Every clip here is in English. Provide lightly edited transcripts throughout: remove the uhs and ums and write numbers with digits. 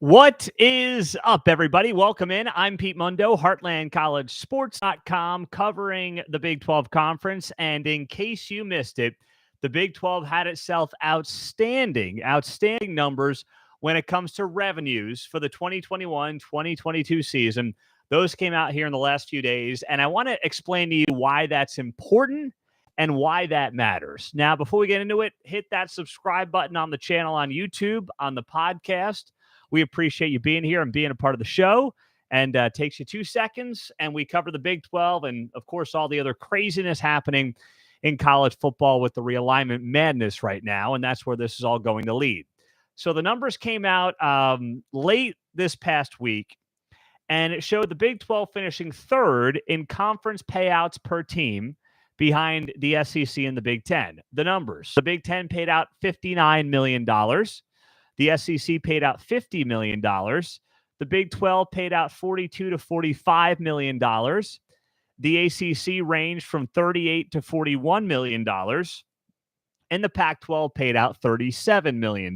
What is up, everybody? Welcome in. I'm Pete Mundo, HeartlandCollegeSports.com, covering the Big 12 Conference. And in case you missed it, the Big 12 had itself outstanding numbers when it comes to revenues for the 2021-2022 season. Those came out here in the last few days, and I want to explain to you why that's important and why that matters. Now, before we get into it, hit that subscribe button on the channel on YouTube, on the podcast. We appreciate you being here and being a part of the show. And takes you 2 seconds, and we cover the Big 12 and, of course, all the other craziness happening in college football with the realignment madness right now, and that's where this is all going to lead. So the numbers came out late this past week, and it showed the Big 12 finishing third in conference payouts per team behind the SEC and the Big 10. The numbers: the Big 10 paid out $59 million. The SEC paid out $50 million. The Big 12 paid out $42 to $45 million. The ACC ranged from $38 to $41 million. And the Pac-12 paid out $37 million.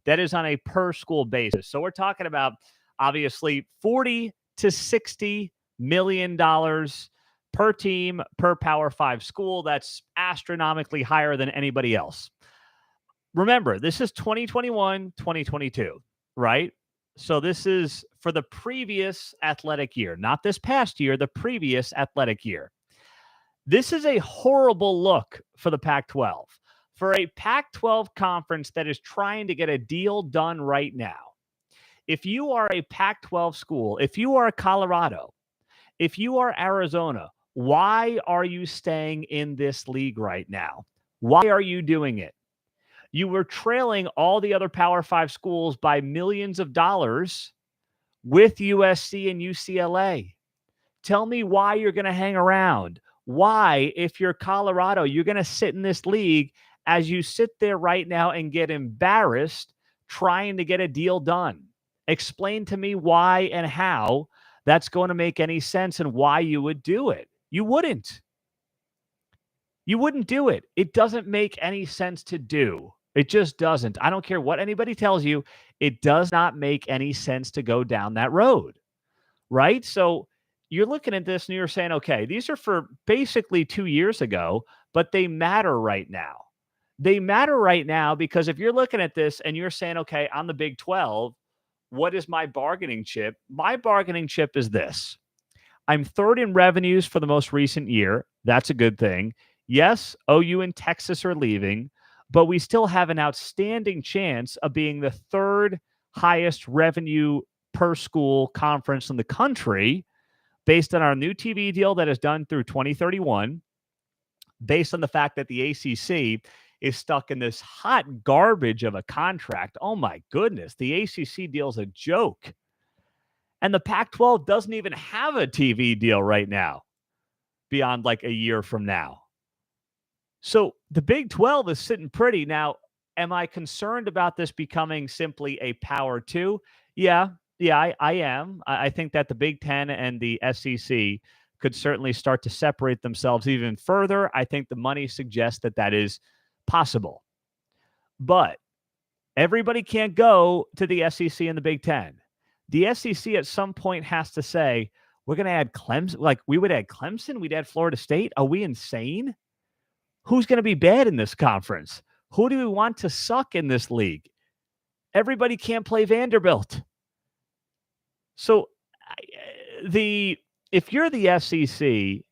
That is on a per-school basis. So we're talking about, obviously, $40 to $60 million per team, per Power 5 school. That's astronomically higher than anybody else. Remember, this is 2021, 2022, right? So this is for the previous athletic year, not this past year, the previous athletic year. This is a horrible look for the Pac-12. For a Pac-12 conference that is trying to get a deal done right now, if you are a Pac-12 school, if you are Colorado, if you are Arizona, why are you staying in this league right now? Why are you doing it? You were trailing all the other Power 5 schools by millions of dollars with USC and UCLA. Tell me why you're going to hang around. Why, if you're Colorado, you're going to sit in this league as you sit there right now and get embarrassed trying to get a deal done. Explain to me why and how that's going to make any sense and why you would do it. You wouldn't. You wouldn't do it. It doesn't make any sense to do. It just doesn't. I don't care what anybody tells you. It does not make any sense to go down that road, right? So you're looking at this and you're saying, okay, these are for basically 2 years ago, but they matter right now. They matter right now because if you're looking at this and you're saying, okay, I'm the Big 12, what is my bargaining chip? My bargaining chip is this. I'm third in revenues for the most recent year. That's a good thing. Yes, OU and Texas are leaving, but we still have an outstanding chance of being the third highest revenue per school conference in the country based on our new TV deal that is done through 2031, based on the fact that the ACC is stuck in this hot garbage of a contract. Oh, my goodness. The ACC deal is a joke. And the Pac-12 doesn't even have a TV deal right now beyond like a year from now. So the Big 12 is sitting pretty. Now, am I concerned about this becoming simply a Power 2? Yeah, I am. I think that the Big 10 and the SEC could certainly start to separate themselves even further. I think the money suggests that that is possible. But everybody can't go to the SEC and the Big 10. The SEC at some point has to say, we're going to add Clemson. Like, we would add Clemson. We'd add Florida State. Are we insane? Who's going to be bad in this conference? Who do we want to suck in this league? Everybody can't play Vanderbilt. So if you're the SEC,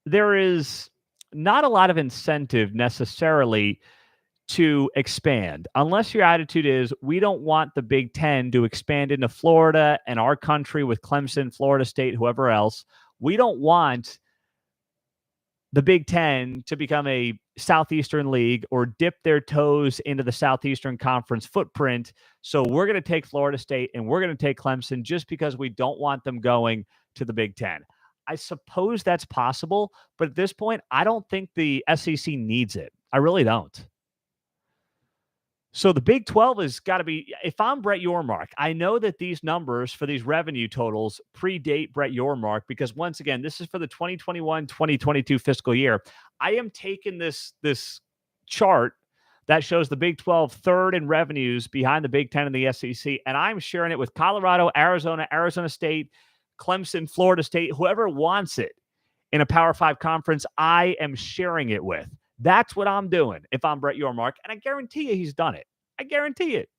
there is not a lot of incentive necessarily to expand unless your attitude is we don't want the Big 10 to expand into Florida and our country with Clemson, Florida State, whoever else. We don't want the Big 10 to become a Southeastern League or dip their toes into the Southeastern Conference footprint. So we're going to take Florida State and we're going to take Clemson just because we don't want them going to the Big 10. I suppose that's possible, but at this point, I don't think the SEC needs it. I really don't. So the Big 12 has got to be, if I'm Brett Yormark, I know that these numbers for these revenue totals predate Brett Yormark because, once again, this is for the 2021-2022 fiscal year. I am taking this chart That shows the Big 12 third in revenues behind the Big 10 and the SEC. And I'm sharing it with Colorado, Arizona, Arizona State, Clemson, Florida State, whoever wants it in a Power 5 conference, I am sharing it with. That's what I'm doing if I'm Brett Yormark. And I guarantee you he's done it. I guarantee it.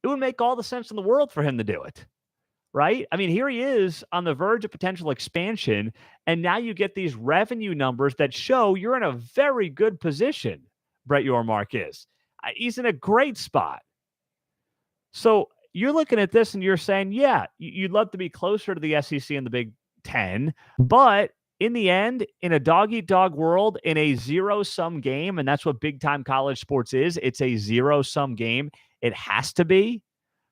It would make all the sense in the world for him to do it. Right? I mean, here he is on the verge of potential expansion. And now you get these revenue numbers that show you're in a very good position. Brett Yormark is. He's in a great spot. So you're looking at this and you're saying, yeah, you'd love to be closer to the SEC and the Big 10. But in the end, in a dog-eat-dog world, in a zero-sum game, and that's what big-time college sports is, it's a zero-sum game. It has to be.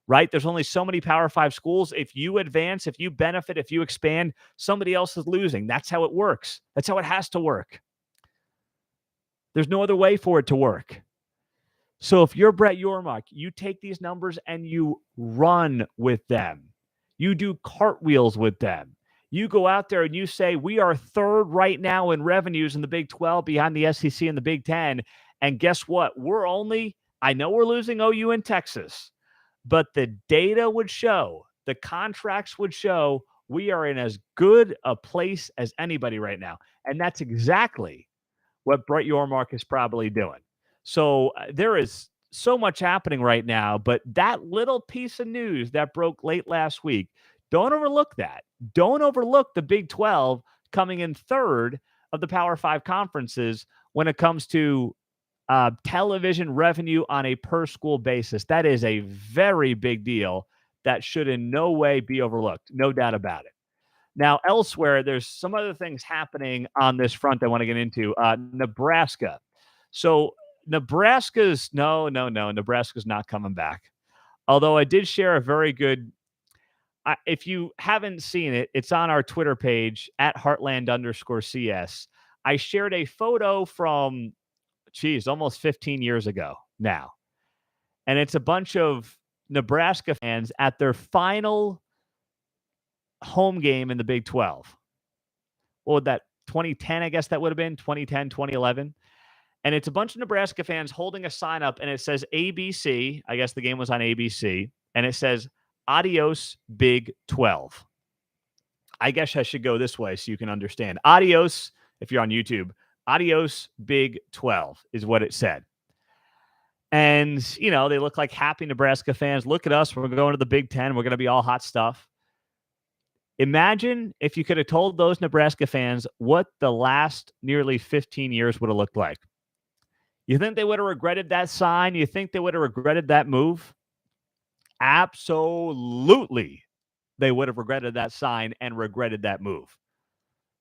Right? There's only so many Power 5 schools. If you advance, if you benefit, if you expand, somebody else is losing. That's how it works. That's how it has to work. There's no other way for it to work. So if you're Brett Yormark, you take these numbers and you run with them. You do cartwheels with them. You go out there and you say, we are third right now in revenues in the Big 12 behind the SEC and the Big 10. And guess what? I know we're losing OU in Texas. But the data would show, the contracts would show we are in as good a place as anybody right now. And that's exactly what Brett Yormark is probably doing. So there is so much happening right now, but that little piece of news that broke late last week, don't overlook that. Don't overlook the Big 12 coming in third of the Power 5 conferences when it comes to television revenue on a per school basis. That is a very big deal that should in no way be overlooked. No doubt about it. Now, elsewhere, there's some other things happening on this front I want to get into. Nebraska. So Nebraska's Nebraska's not coming back. Although I did share a very good, if you haven't seen it, it's on our Twitter page at Heartland_CS. I shared a photo from almost 15 years ago now. And it's a bunch of Nebraska fans at their final home game in the Big 12. What would that, 2010, I guess that would have been, 2010, 2011. And it's a bunch of Nebraska fans holding a sign up, and it says ABC. I guess the game was on ABC. And it says, Adios, Big 12. I guess I should go this way so you can understand. Adios, if you're on YouTube, Adios, Big 12 is what it said. And, they look like happy Nebraska fans. Look at us. We're going to the Big 10. We're going to be all hot stuff. Imagine if you could have told those Nebraska fans what the last nearly 15 years would have looked like. You think they would have regretted that sign? You think they would have regretted that move? Absolutely. They would have regretted that sign and regretted that move.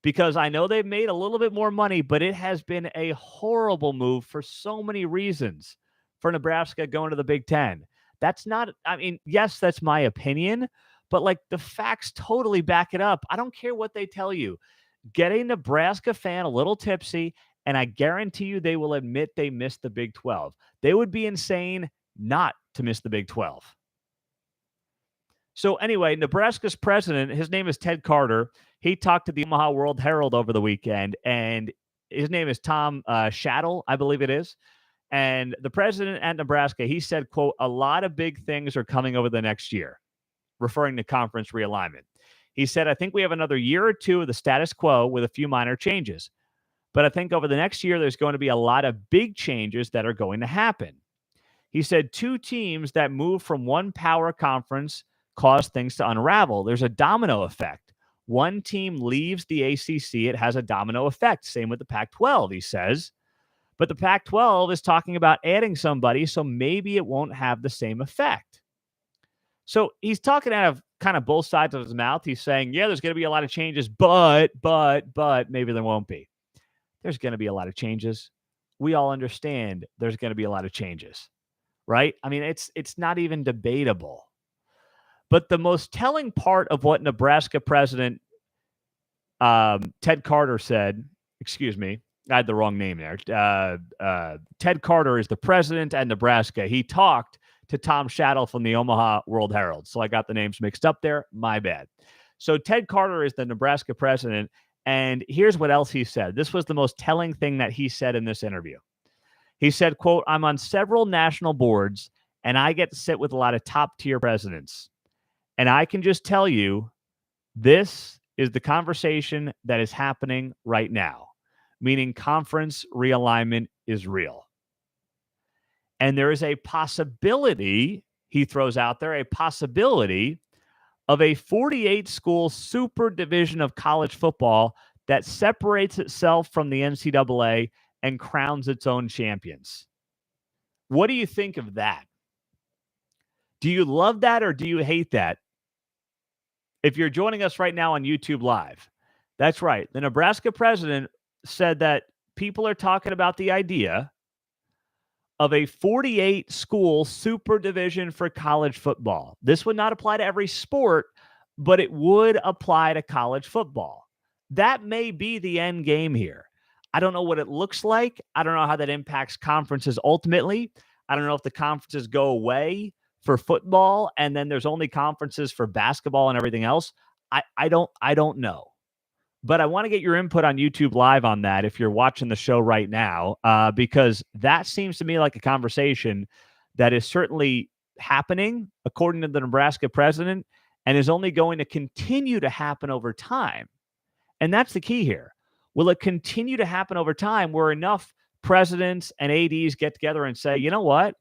Because I know they've made a little bit more money, but it has been a horrible move for so many reasons for Nebraska going to the Big 10. Yes, that's my opinion, but the facts totally back it up. I don't care what they tell you. Get a Nebraska fan a little tipsy, and I guarantee you they will admit they missed the Big 12. They would be insane not to miss the Big 12. So anyway, Nebraska's president, his name is Ted Carter. He talked to the Omaha World Herald over the weekend, and his name is Tom Shattle, I believe it is. And the president at Nebraska, he said, quote, a lot of big things are coming over the next year, referring to conference realignment. He said, I think we have another year or two of the status quo with a few minor changes. But I think over the next year, there's going to be a lot of big changes that are going to happen. He said 2 teams that move from one power conference cause things to unravel. There's a domino effect. One team leaves the ACC, it has a domino effect. Same with the Pac-12, he says. But the Pac-12 is talking about adding somebody, so maybe it won't have the same effect. So he's talking out of kind of both sides of his mouth. He's saying, yeah, there's going to be a lot of changes, but maybe there won't be. There's going to be a lot of changes. We all understand there's going to be a lot of changes, right? I mean, it's not even debatable. But the most telling part of what Nebraska President Ted Carter said, I had the wrong name there. Ted Carter is the president at Nebraska. He talked to Tom Shattle from the Omaha World Herald. So I got the names mixed up there. My bad. So Ted Carter is the Nebraska president. And here's what else he said. This was the most telling thing that he said in this interview. He said, quote, "I'm on several national boards and I get to sit with a lot of top tier presidents. And I can just tell you, this is the conversation that is happening right now, meaning conference realignment is real. And there is a possibility," he throws out there, a possibility of a 48 school super division of college football that separates itself from the NCAA and crowns its own champions. What do you think of that? Do you love that or do you hate that? If you're joining us right now on YouTube Live, that's right. The Nebraska president said that people are talking about the idea of a 48 school super division for college football. This would not apply to every sport, but it would apply to college football. That may be the end game here. I don't know what it looks like. I don't know how that impacts conferences ultimately. I don't know if the conferences go away for football and then there's only conferences for basketball and everything else. I don't know. But I want to get your input on YouTube Live on that if you're watching the show right now, because that seems to me like a conversation that is certainly happening, according to the Nebraska president, and is only going to continue to happen over time. And that's the key here. Will it continue to happen over time where enough presidents and ADs get together and say, you know what?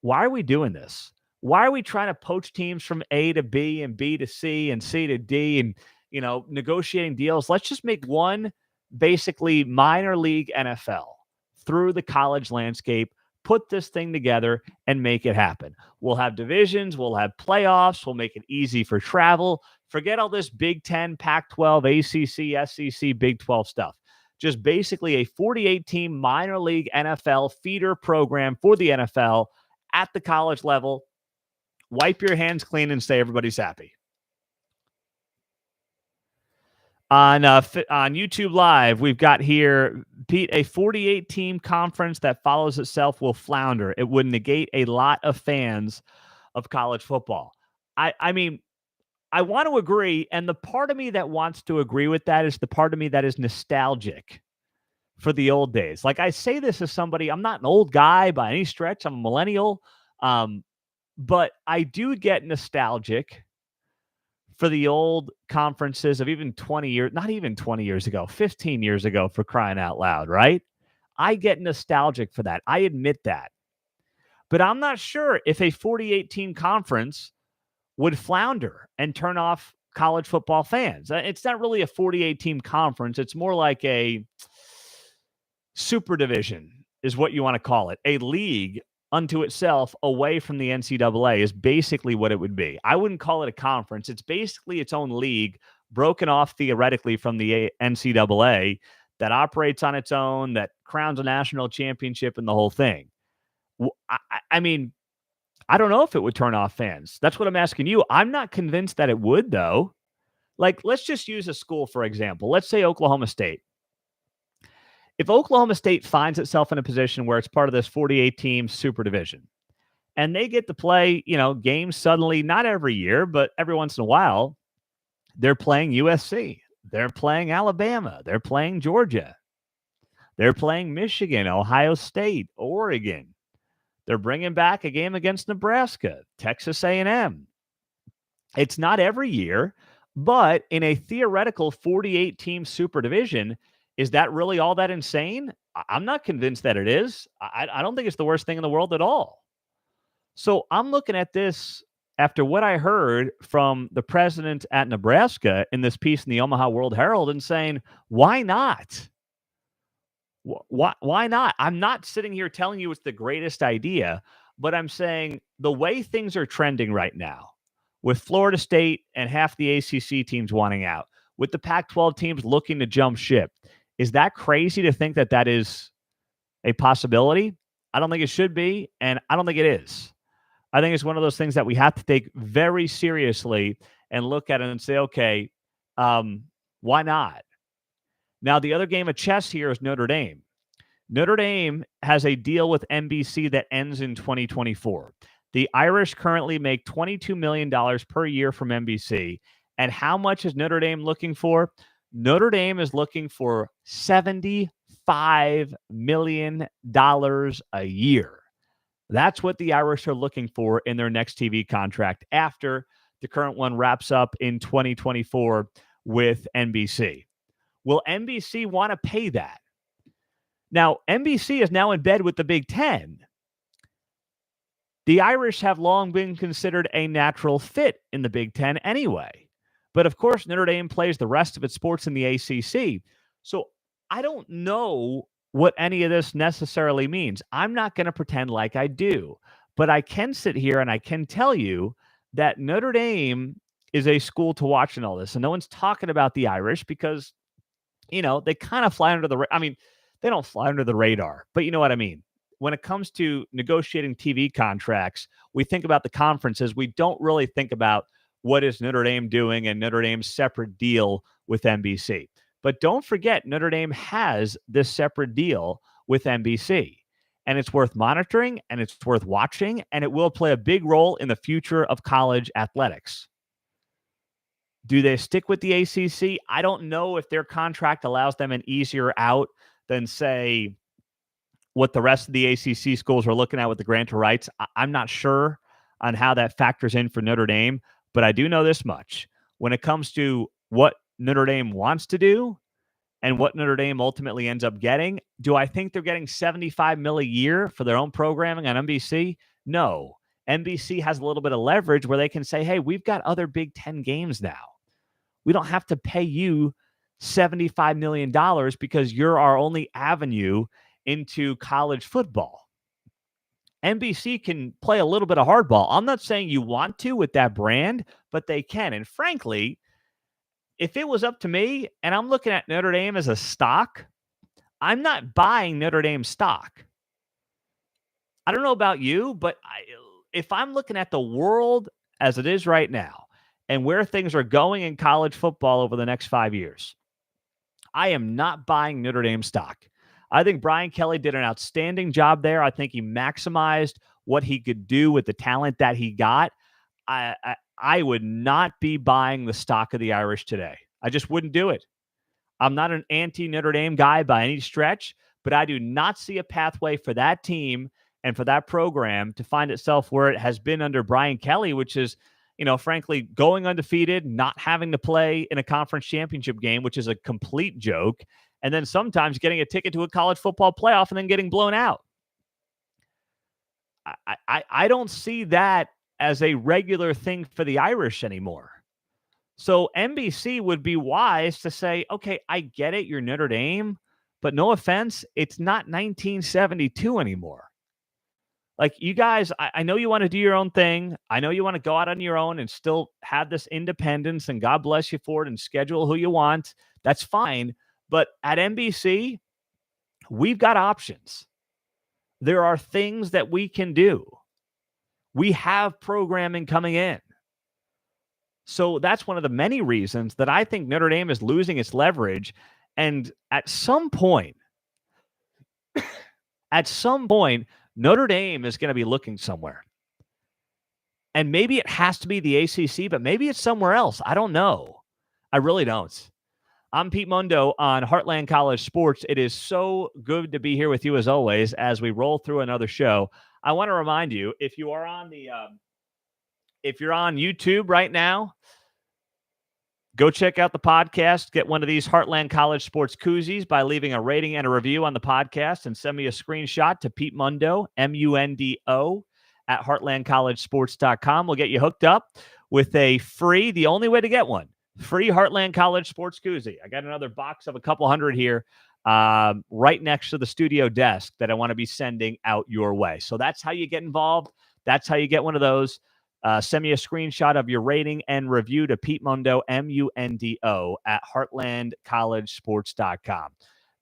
Why are we doing this? Why are we trying to poach teams from A to B and B to C and C to D and, negotiating deals? Let's just make one basically minor league NFL through the college landscape, put this thing together and make it happen. We'll have divisions, we'll have playoffs, we'll make it easy for travel. Forget all this Big 10, Pac-12, ACC, SEC, Big 12 stuff. Just basically a 48-team minor league NFL feeder program for the NFL at the college level. Wipe your hands clean and say everybody's happy. On YouTube Live, we've got here, Pete, a 48-team conference that follows itself will flounder. It would negate a lot of fans of college football. I mean, I want to agree, and the part of me that wants to agree with that is the part of me that is nostalgic for the old days. Like, I say this as somebody, I'm not an old guy by any stretch. I'm a millennial. But I do get nostalgic for the old conferences of even 20 years, not even 20 years ago, 15 years ago, for crying out loud, right? I get nostalgic for that. I admit that. But I'm not sure if a 48-team conference would flounder and turn off college football fans. It's not really a 48-team conference. It's more like a super division is what you want to call it. A league unto itself away from the NCAA is basically what it would be. I wouldn't call it a conference. It's basically its own league broken off theoretically from the NCAA that operates on its own, that crowns a national championship and the whole thing. I mean, I don't know if it would turn off fans. That's what I'm asking you. I'm not convinced that it would, though. Like, let's just use a school, for example. Let's say Oklahoma State. If Oklahoma State finds itself in a position where it's part of this 48-team super division, and they get to play, games suddenly, not every year, but every once in a while, they're playing USC, they're playing Alabama, they're playing Georgia, they're playing Michigan, Ohio State, Oregon. They're bringing back a game against Nebraska, Texas A&M. It's not every year, but in a theoretical 48-team super division, is that really all that insane? I'm not convinced that it is. I don't think it's the worst thing in the world at all. So I'm looking at this after what I heard from the president at Nebraska in this piece in the Omaha World Herald and saying, why not? Why not? I'm not sitting here telling you it's the greatest idea, but I'm saying the way things are trending right now, with Florida State and half the ACC teams wanting out, with the Pac-12 teams looking to jump ship, is that crazy to think that that is a possibility? I don't think it should be, and I don't think it is. I think it's one of those things that we have to take very seriously and look at it and say, okay, why not? Now, the other game of chess here is Notre Dame. Notre Dame has a deal with NBC that ends in 2024. The Irish currently make $22 million per year from NBC. And how much is Notre Dame looking for? Notre Dame is looking for $70 $75 million a year. That's what the Irish are looking for in their next TV contract after the current one wraps up in 2024 with NBC. Will NBC want to pay that? Now, NBC is now in bed with the Big Ten. The Irish have long been considered a natural fit in the Big Ten anyway. But of course, Notre Dame plays the rest of its sports in the ACC. So I don't know what any of this necessarily means. I'm not going to pretend like I do. But I can sit here and I can tell you that Notre Dame is a school to watch in all this. And no one's talking about the Irish because, they kind of fly under the I mean, they don't fly under the radar, but you know what I mean. When it comes to negotiating TV contracts, we think about the conferences. We don't really think about what is Notre Dame doing and Notre Dame's separate deal with NBC. But don't forget, Notre Dame has this separate deal with NBC. And it's worth monitoring, and it's worth watching, and it will play a big role in the future of college athletics. Do they stick with the ACC? I don't know if their contract allows them an easier out than, say, what the rest of the ACC schools are looking at with the grant of rights. I'm not sure on how that factors in for Notre Dame, but I do know this much. When it comes to what Notre Dame wants to do and what Notre Dame ultimately ends up getting, do I think they're getting $75 million a year for their own programming on NBC? No. NBC has a little bit of leverage where they can say, hey, we've got other Big Ten games now. We don't have to pay you $75 million because you're our only avenue into college football. NBC can play a little bit of hardball. I'm not saying you want to with that brand, but they can. And frankly, if it was up to me and I'm looking at Notre Dame as a stock, I'm not buying Notre Dame stock. I don't know about you, but if I'm looking at the world as it is right now and where things are going in college football over the next 5 years, I am not buying Notre Dame stock. I think Brian Kelly did an outstanding job there. I think he maximized what he could do with the talent that he got. I would not be buying the stock of the Irish today. I just wouldn't do it. I'm not an anti-Notre Dame guy by any stretch, but I do not see a pathway for that team and for that program to find itself where it has been under Brian Kelly, which is, frankly, going undefeated, not having to play in a conference championship game, which is a complete joke, and then sometimes getting a ticket to a college football playoff and then getting blown out. I don't see that as a regular thing for the Irish anymore. So NBC would be wise to say, okay, I get it, you're Notre Dame, but no offense, it's not 1972 anymore. Like, you guys, I know you want to do your own thing. I know you want to go out on your own and still have this independence, and God bless you for it, and schedule who you want. That's fine. But at NBC, we've got options. There are things that we can do. We have programming coming in. So that's one of the many reasons that I think Notre Dame is losing its leverage. And at some point, Notre Dame is going to be looking somewhere. And maybe it has to be the ACC, but maybe it's somewhere else. I don't know. I really don't. I'm Pete Mundo on Heartland College Sports. It is so good to be here with you as always as we roll through another show. I want to remind you, if you are on if you're on YouTube right now, go check out the podcast. Get one of these Heartland College Sports koozies by leaving a rating and a review on the podcast, and send me a screenshot to Pete Mundo, MUNDO, at heartlandcollegesports.com. We'll get you hooked up with a free, the only way to get one, free Heartland College Sports koozie. I got another box of a couple hundred here right next to the studio desk that I want to be sending out your way. So that's how you get involved. That's how you get one of those. Send me a screenshot of your rating and review to Pete Mundo, MUNDO, at heartlandcollegesports.com.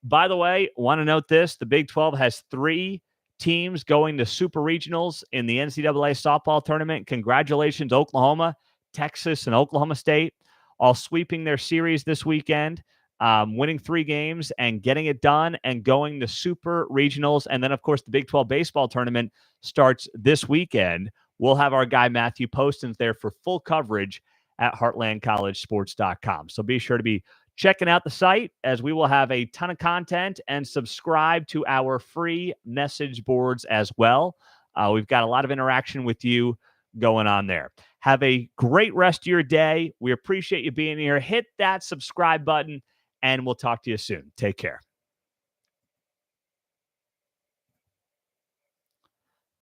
By the way, want to note this. The Big 12 has 3 teams going to super regionals in the NCAA softball tournament. Congratulations, Oklahoma, Texas, and Oklahoma State, all sweeping their series this weekend, winning 3 games and getting it done and going to super regionals. And then, of course, the Big 12 baseball tournament starts this weekend. We'll have our guy Matthew Postins there for full coverage at heartlandcollegesports.com. So be sure to be checking out the site, as we will have a ton of content, and subscribe to our free message boards as well. We've got a lot of interaction with you going on there. Have a great rest of your day. We appreciate you being here. Hit that subscribe button, and we'll talk to you soon. Take care.